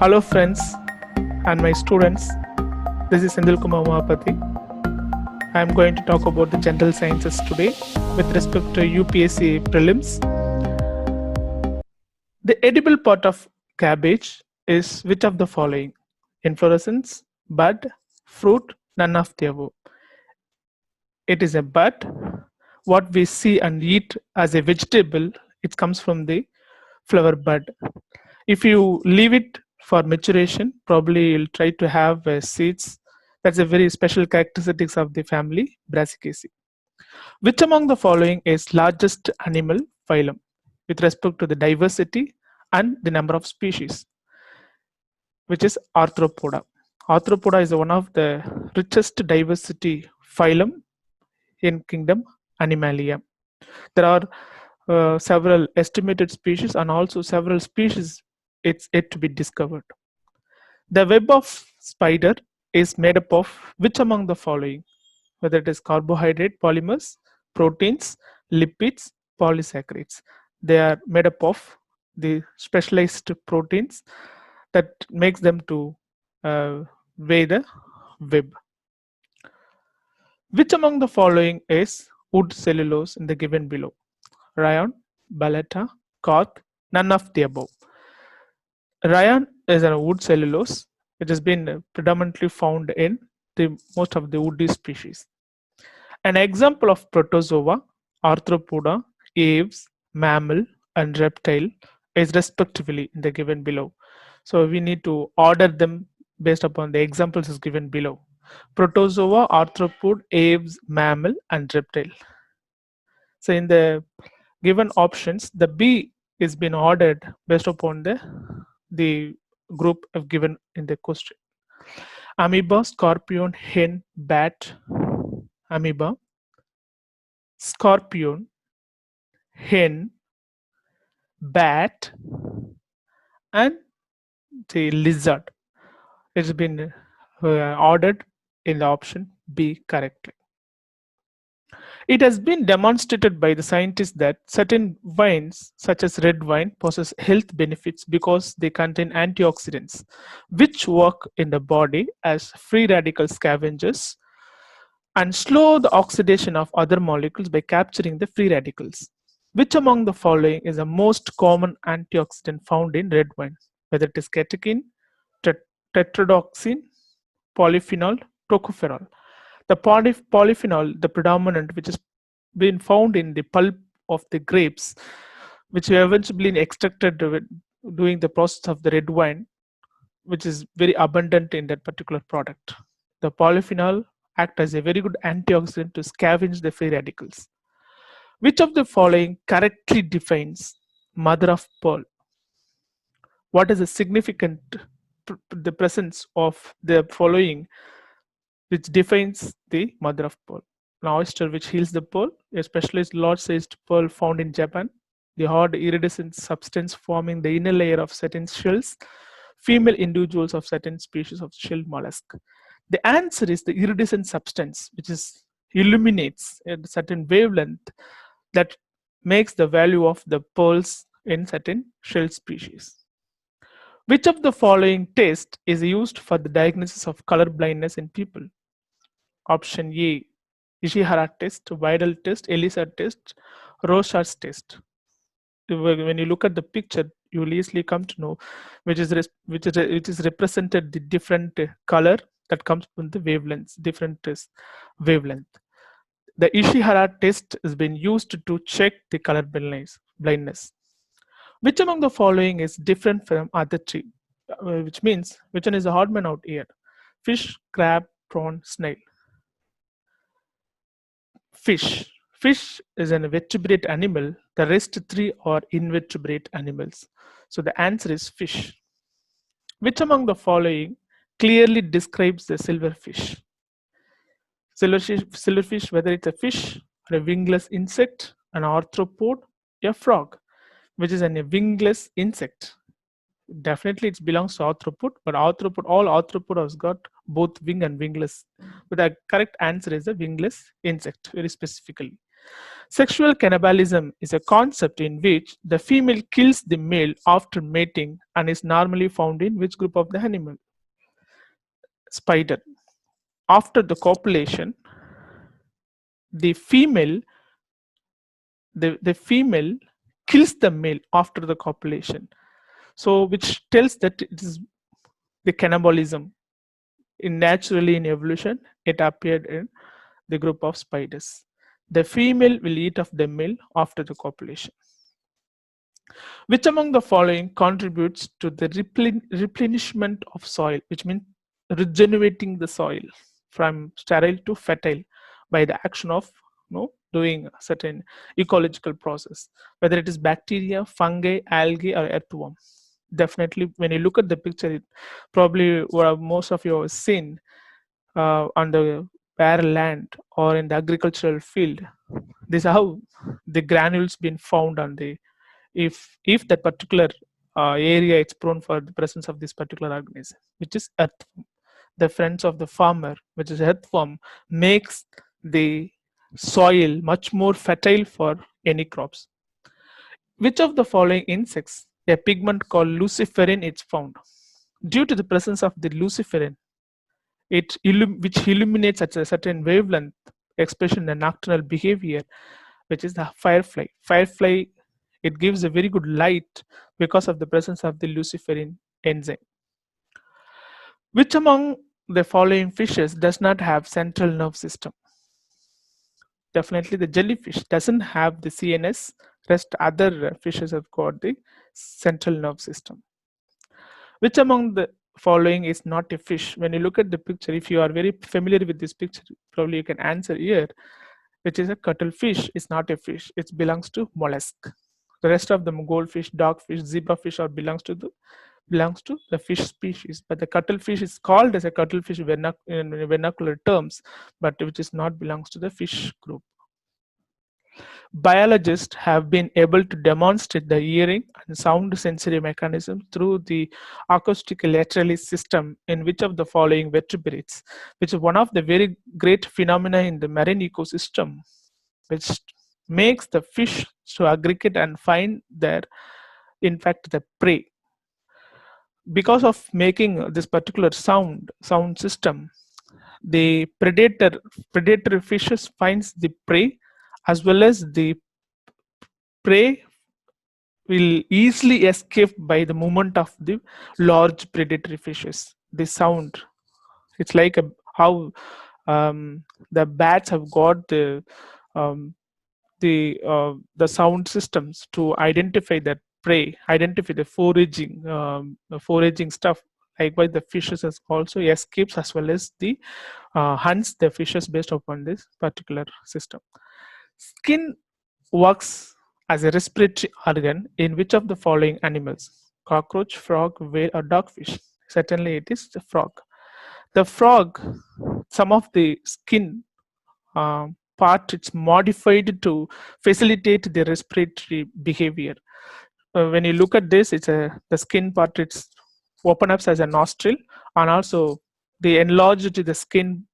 Hello friends and my students, this is Senthilkumar Umapathy. I am going to talk about the general sciences today with respect to UPSC prelims. The edible part of cabbage is which of the following? Inflorescence, bud, fruit, none of the above. It is a bud. What we see and eat as a vegetable, it comes from the flower bud. If you leave it for maturation, probably you'll try to have seeds. That's a very special characteristics of the family Brassicaceae. Which among the following is largest animal phylum with respect to the diversity and the number of species, which is Arthropoda. Arthropoda is one of the richest diversity phylum in kingdom Animalia. There are several estimated species and also several species it's yet to be discovered. The web of spider is made up of which among the following? Whether it is carbohydrate polymers, proteins, lipids, polysaccharides. They are made up of the specialized proteins that makes them to weigh the web. Which among the following is wood cellulose in the given below? Rayon, Balata, Cork, none of the above. Rayon is a wood cellulose. It has been predominantly found in the most of the woody species. An example of protozoa, arthropoda, aves, mammal, and reptile is respectively in the given below. So we need to order them based upon the examples is given below. Protozoa, arthropod, aves, mammal, and reptile. So in the given options, the B is been ordered based upon the group of given in the question. Amoeba, scorpion, hen, bat, amoeba, scorpion, hen, bat, and the lizard. It's been ordered in the option B correctly. It has been demonstrated by the scientists that certain wines, such as red wine, possess health benefits because they contain antioxidants, which work in the body as free radical scavengers and slow the oxidation of other molecules by capturing the free radicals. Which among the following is the most common antioxidant found in red wine? Whether it is catechin, tetrodotoxin, polyphenol, tocopherol. The polyphenol, the predominant, which is been found in the pulp of the grapes, which have eventually been extracted doing the process of the red wine, which is very abundant in that particular product. The polyphenol act as a very good antioxidant to scavenge the free radicals. Which of the following correctly defines mother of pearl? What is the significant the presence of the following which defines the mother of pearl? An oyster which heals the pearl, a specialized large-sized pearl found in Japan, the hard iridescent substance forming the inner layer of certain shells, female individuals of certain species of shell mollusk. The answer is the iridescent substance, which is illuminates at a certain wavelength that makes the value of the pearls in certain shell species. Which of the following test is used for the diagnosis of color blindness in people? Option A, Ishihara test, Weidel test, ELISA test, Rorschach's test. When you look at the picture, you will easily come to know which is represented the different color that comes from the wavelengths, different wavelength. The Ishihara test has been used to check the color blindness. Which among the following is different from other three? Which means which one is the odd man out here? Fish, crab, prawn, snail. Fish. Fish is an vertebrate animal. The rest three are invertebrate animals. So the answer is fish. Which among the following clearly describes the silverfish? Silverfish, whether it's a fish or a wingless insect, an arthropod, a frog, which is a wingless insect. Definitely it belongs to arthropod, but arthropod, all arthropod has got both wing and wingless. But the correct answer is a wingless insect, very specifically. Sexual cannibalism is a concept in which the female kills the male after mating and is normally found in which group of the animal? Spider. After the copulation, the female the female kills the male after the copulation. So which tells that it is the cannibalism. Naturally in evolution, it appeared in the group of spiders. The female will eat of the male after the copulation. Which among the following contributes to the replenishment of soil, which means regenerating the soil from sterile to fertile by the action of doing a certain ecological process, whether it is bacteria, fungi, algae, or earthworm. Definitely, when you look at the picture, it probably what most of you have seen on the bare land or in the agricultural field. This is how the granules been found on the if that particular area is prone for the presence of this particular organism, which is earthworm. The friends of the farmer, which is earthworm, makes the soil much more fertile for any crops. Which of the following insects a pigment called luciferin is found? Due to the presence of the luciferin, which illuminates at a certain wavelength, expression the nocturnal behavior, which is the firefly. Firefly, it gives a very good light because of the presence of the luciferin enzyme. Which among the following fishes does not have central nerve system? Definitely the jellyfish doesn't have the CNS. Rest other fishes have got the central nerve system. Which among the following is not a fish? When you look at the picture, if you are very familiar with this picture, probably you can answer here. Which is a cuttlefish is not a fish. It belongs to mollusk. The rest of them, goldfish, dogfish, zebrafish, or belongs to the fish species. But the cuttlefish is called as a cuttlefish in vernacular terms, but which is not belongs to the fish group. Biologists have been able to demonstrate the hearing and sound sensory mechanism through the acoustic laterally system in which of the following vertebrates, which is one of the very great phenomena in the marine ecosystem, which makes the fish to aggregate and find their, in fact, the prey. Because of making this particular sound system, the predatory fishes finds the prey, as well as the prey will easily escape by the movement of the large predatory fishes. The sound, it's like how the bats have got um, the sound systems to identify that prey, identify the foraging stuff. Likewise, the fishes has also escapes as well as the hunts the fishes based upon this particular system. Skin works as a respiratory organ in which of the following animals? Cockroach, frog, whale, or dogfish? Certainly, it is the frog. The frog, some of the skin part, it's modified to facilitate the respiratory behavior. When you look at this, it's the skin part. It's open up as a nostril, and also they enlarged the skin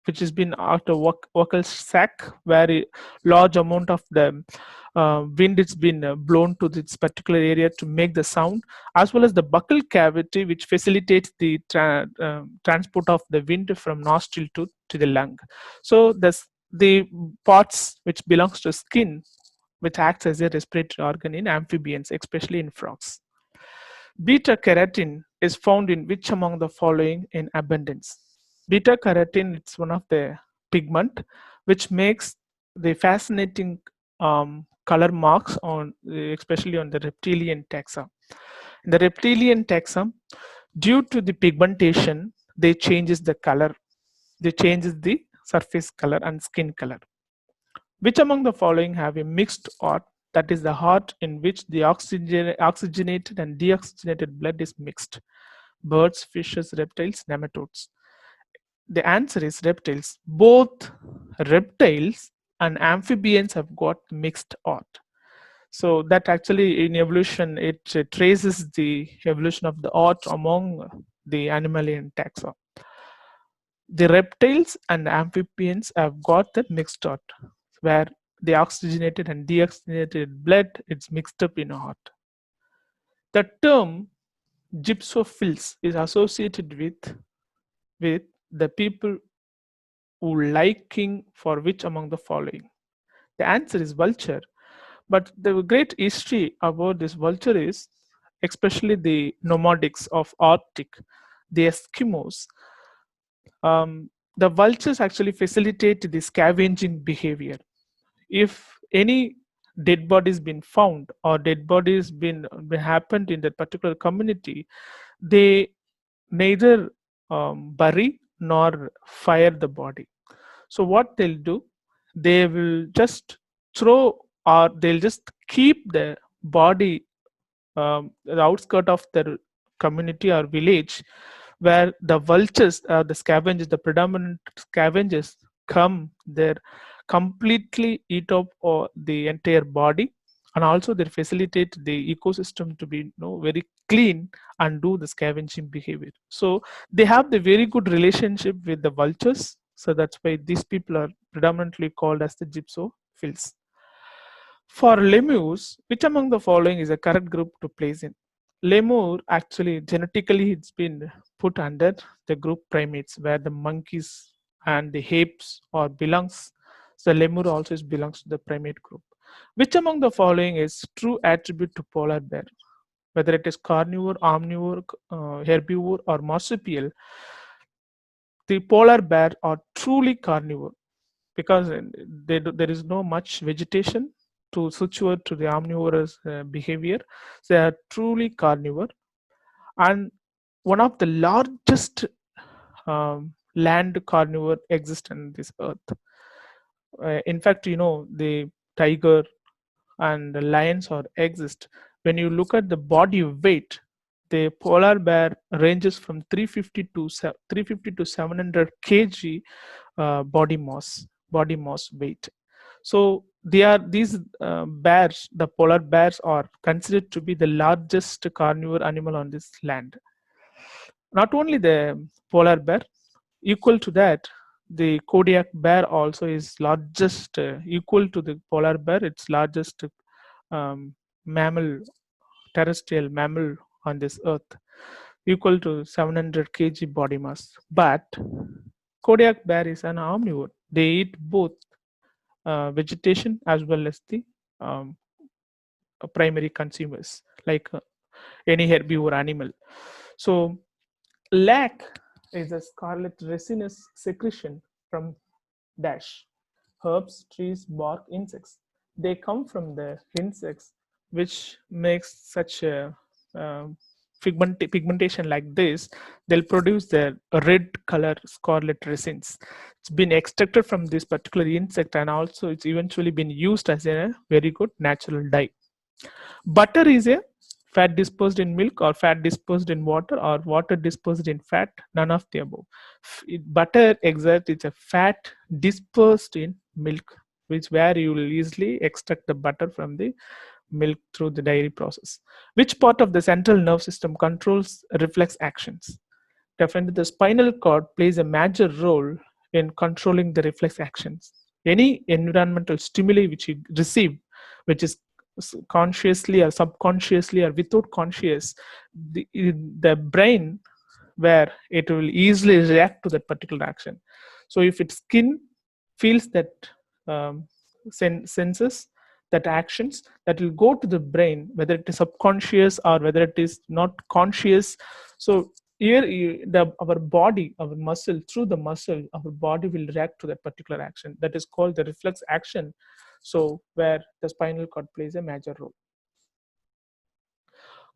which has been out of vocal sac, where a large amount of the wind is been blown to this particular area to make the sound, as well as the buccal cavity, which facilitates the transport of the wind from nostril to the lung. So the parts which belongs to skin, which acts as a respiratory organ in amphibians, especially in frogs. Beta carotene is found in which among the following in abundance? Beta carotene, it's one of the pigment which makes the fascinating color marks on especially on the reptilian taxa. In the reptilian taxa, due to the pigmentation, they changes the color, they changes the surface color and skin color. Which among the following have a mixed heart, that is the heart in which the oxygenated and deoxygenated blood is mixed? Birds, fishes, reptiles, nematodes. The answer is reptiles. Both reptiles and amphibians have got mixed heart. So that actually in evolution, it traces the evolution of the heart among the animalian taxa. The reptiles and amphibians have got the mixed heart, where the oxygenated and deoxygenated blood, it's mixed up in a heart. The term gypsophils is associated with the people who liking for which among the following? The answer is vulture. But the great history about this vulture is, especially the nomadics of Arctic, the Eskimos, the vultures actually facilitate the scavenging behavior. If any dead bodies been found or dead bodies been happened in that particular community, they neither bury nor fire the body. So what they'll do, they will just throw, or they'll just keep the body the outskirt of their community or village, where the vultures, the scavengers, the predominant scavengers come there, completely eat up the entire body, and also they facilitate the ecosystem to be, very clean and do the scavenging behavior. So they have the very good relationship with the vultures. So that's why these people are predominantly called as the gypsophils. For lemurs, which among the following is a correct group to place in? Lemur actually genetically it's been put under the group primates, where the monkeys and the apes or belongs. So lemur also belongs to the primate group. Which among the following is true attribute to polar bear? Whether it is carnivore, omnivore, herbivore, or marsupial, the polar bear are truly carnivore, because there is no much vegetation to situate to the omnivorous behavior. So they are truly carnivore, and one of the largest land carnivore exist on this earth. In fact, the tiger and the lions are exist. When you look at the body weight, the polar bear ranges from 350 to 700 kg body mass weight. So these bears, the polar bears, are considered to be the largest carnivore animal on this land. Not only the polar bear, equal to that, the Kodiak bear also is largest, equal to the polar bear. It's largest mammal, terrestrial mammal on this earth, equal to 700 kg body mass. But Kodiak bear is an omnivore. They eat both vegetation as well as the um, primary consumers, like any herbivore animal. So lac is a scarlet resinous secretion from dash herbs, trees, bark, insects. They come from the insects, which makes such a pigmentation like this. They'll produce the red color scarlet resins. It's been extracted from this particular insect, and also it's eventually been used as a very good natural dye. Butter is a fat disposed in milk, or fat disposed in water, or water disposed in fat, none of the above. Butter exert is a fat dispersed in milk, which where you will easily extract the butter from the milk through the dairy process. Which part of the central nerve system controls reflex actions? Definitely, the spinal cord plays a major role in controlling the reflex actions. Any environmental stimuli which you receive, which is consciously or subconsciously or without conscious, the brain, where it will easily react to that particular action. So if its skin feels that um, senses that actions, that will go to the brain, whether it is subconscious or whether it is not conscious. So here our body, our muscle, through the muscle, our body will react to that particular action. That is called the reflex action. So where the spinal cord plays a major role.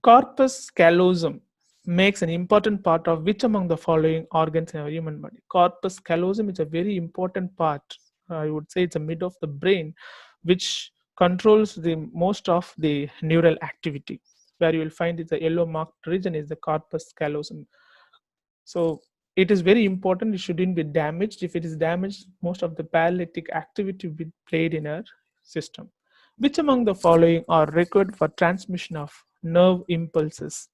Corpus callosum makes an important part of which among the following organs in our human body? Corpus callosum is a very important part. I would say it's a mid of the brain, which controls the most of the neural activity. Where you will find is the yellow marked region is the corpus callosum. So it is very important. It shouldn't be damaged. If it is damaged, most of the paralytic activity will be played in our system. Which among the following are required for transmission of nerve impulses?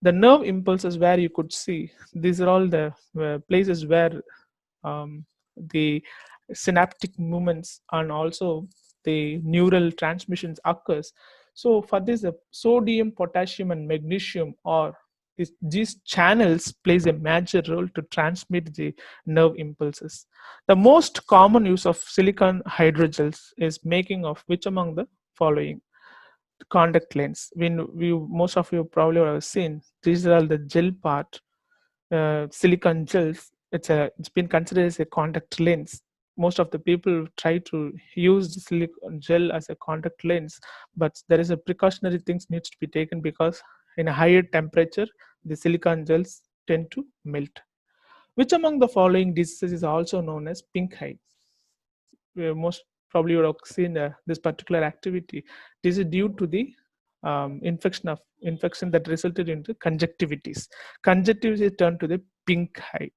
The nerve impulses, where you could see, these are all the places where the synaptic movements and also the neural transmissions occurs. So for this, sodium, potassium, and magnesium, or these channels plays a major role to transmit the nerve impulses. The most common use of silicon hydrogels is making of which among the following? Contact lens. We most of you probably have seen these are all the gel part, silicon gels. It's been considered as a contact lens. Most of the people try to use the silicon gel as a contact lens, but there is a precautionary things needs to be taken because in a higher temperature the silicon gels tend to melt. Which among the following diseases is also known as pink eye? Most probably you have seen this particular activity. This is due to the infection that resulted into conjunctivitis. Conjunctivitis turned to the pink eye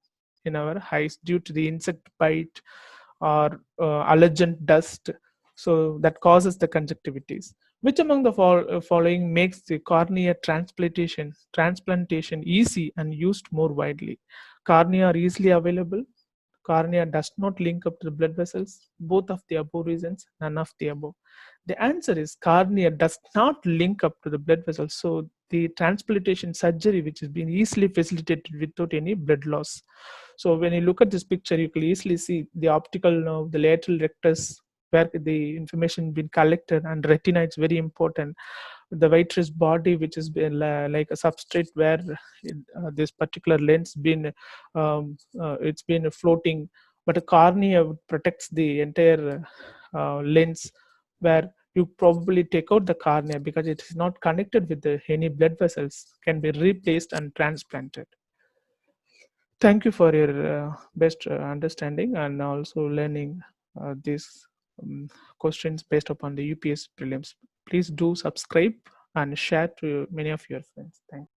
in our eyes due to the insect bite or allergen dust. So that causes the conjunctivitis. Which among the following makes the cornea transplantation easy and used more widely? Cornea are easily available. Cornea does not link up to the blood vessels. Both of the above reasons, none of the above. The answer is cornea does not link up to the blood vessels. So the transplantation surgery, which has been easily facilitated without any blood loss. So when you look at this picture, you can easily see the optical nerve, the lateral rectus, where the information been collected, and retina is very important. The vitreous body, which is been like a substrate where this particular lens been it's been floating, but a cornea protects the entire lens, where you probably take out the cornea because it is not connected with any blood vessels, can be replaced and transplanted. Thank you for your best understanding and also learning these questions based upon the UPS prelims. Please do subscribe and share to many of your friends. Thank you.